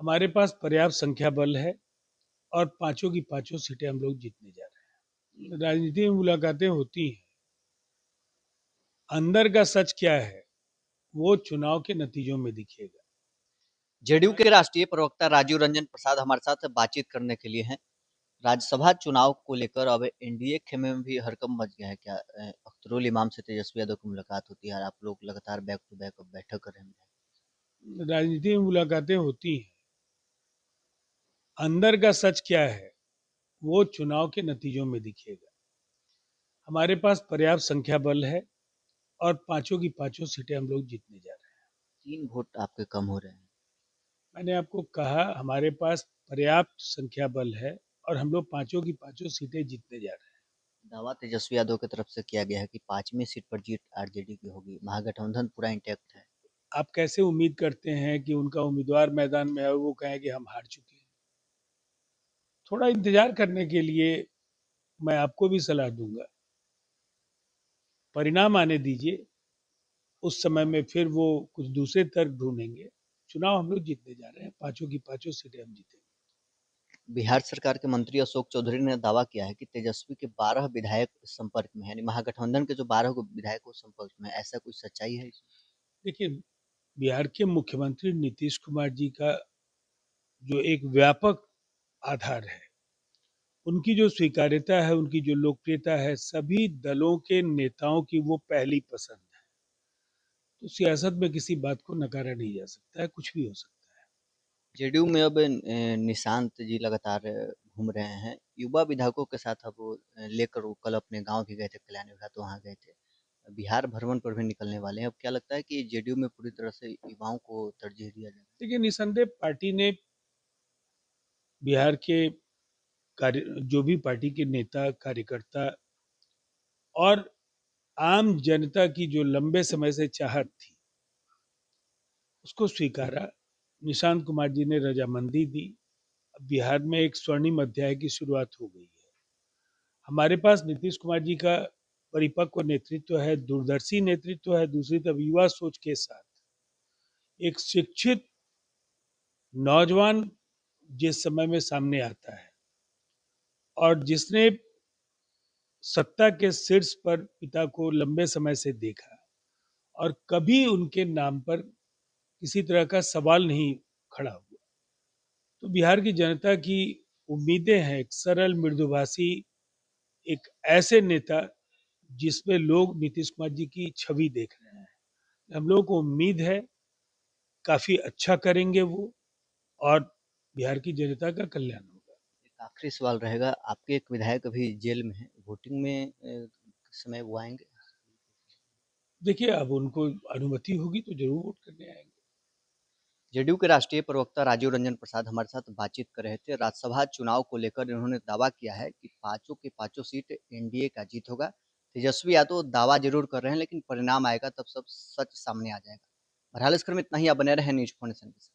हमारे पास पर्याप्त संख्या बल है और पांचों की पांचों सीटें हम लोग जीतने जा रहे हैं। राजनीति में मुलाकातें होती हैं, अंदर का सच क्या है वो चुनाव के नतीजों में दिखेगा। जेडीयू के राष्ट्रीय प्रवक्ता राजीव रंजन प्रसाद हमारे साथ बातचीत करने के लिए हैं। राज्यसभा चुनाव को लेकर अब एनडीए खेमे में भी हड़कंप मच गया है क्या? अख्तरुल इमाम से तेजस्वी यादव की मुलाकात होती है, आप लोग लगातार बैक टू बैक अब बैठक कर रहे हैं। राजनीति में मुलाकातें होती हैं, अंदर का सच क्या है वो चुनाव के नतीजों में दिखेगा। हमारे पास पर्याप्त संख्या बल है और पांचों की पांचों सीटें हम लोग जीतने जा रहे हैं। 3 वोट आपके कम हो रहे हैं। मैंने आपको कहा हमारे पास पर्याप्त संख्या बल है और हम लोग पांचों की पांचों सीटें जीतने जा रहे हैं। दावा तेजस्वी यादव की तरफ से किया गया है कि 5वीं सीट पर जीत आरजेडी की होगी, महागठबंधन पूरा इंटैक्ट है। आप कैसे उम्मीद करते हैं कि उनका उम्मीदवार मैदान में है और वो कहें कि हम हार चुके हैं? थोड़ा इंतजार करने के लिए मैं आपको भी सलाह दूंगा। परिणाम आने दीजिए, उस समय में फिर वो कुछ दूसरे तर्क ढूंढेंगे। चुनाव हम लोग जीतने जा रहे हैं, पांचों की पांचों सीटें हम जीतेंगे। बिहार सरकार के मंत्री अशोक चौधरी ने दावा किया है कि तेजस्वी के 12 विधायक संपर्क में है, यानी महागठबंधन के जो 12 विधायक संपर्क में है। ऐसा कोई सच्चाई है? देखिए, बिहार के मुख्यमंत्री नीतीश कुमार जी का जो एक व्यापक आधार है, उनकी जो स्वीकार्यता है, उनकी जो लोकप्रियता है, सभी दलों के नेताओं की वो पहली पसंद है। तो सियासत में किसी बात को नकारा नहीं जा सकता है, कुछ भी हो सकता है। जेडीयू में अब निशांत जी लगातार घूम रहे हैं। युवा विधायकों के साथ अब वो लेकर वो कल अपने गांव भी गए थे, कल्याण विभाग, तो वहाँ गए थे। बिहार भ्रमण पर भी निकलने वाले हैं। अब क्या लगता है कि जेडीयू में पूरी तरह से युवाओं को तरजीह दिया जाएगा? देखिए, निसंदेह पार्टी ने बिहार के कार्य, जो भी पार्टी के नेता कार्यकर्ता और आम जनता की जो लंबे समय से चाहत थी, उसको स्वीकारा। निशांत कुमार जी ने रजामंदी दी। अब बिहार में एक स्वर्णिम अध्याय की शुरुआत हो गई है। हमारे पास नीतीश कुमार जी का परिपक्व नेतृत्व है, दूरदर्शी नेतृत्व है, दूसरी तरफ युवा सोच के साथ एक शिक्षित नौजवान जिस समय में सामने आता है और जिसने सत्ता के शीर्ष पर पिता को लंबे समय से देखा और कभी उनके नाम पर किसी तरह का सवाल नहीं खड़ा हुआ, तो बिहार की जनता की उम्मीदें हैं एक सरल मृदुभाषी, एक ऐसे नेता जिसमें लोग नीतीश कुमार जी की छवि देख रहे हैं। हम लोगों को उम्मीद है काफी अच्छा करेंगे वो और बिहार की जनता का कल्याण होगा। एक आखिरी सवाल रहेगा, आपके एक विधायक अभी जेल में है, वोटिंग में समय वो आएंगे? देखिए, अब उनको अनुमति होगी तो जरूर वोट करने आएंगे। जेडीयू के राष्ट्रीय प्रवक्ता राजीव रंजन प्रसाद हमारे साथ बातचीत कर रहे थे। राज्यसभा चुनाव को लेकर इन्होंने दावा किया है कि पांचों की पांचों सीट एनडीए का जीत होगा। तेजस्वी यादव दावा जरूर कर रहे हैं, लेकिन परिणाम आएगा तब सब सच सामने आ जाएगा। बहरहाल इस क्रम में इतना ही। आप बने रहे न्यूज 4 के साथ।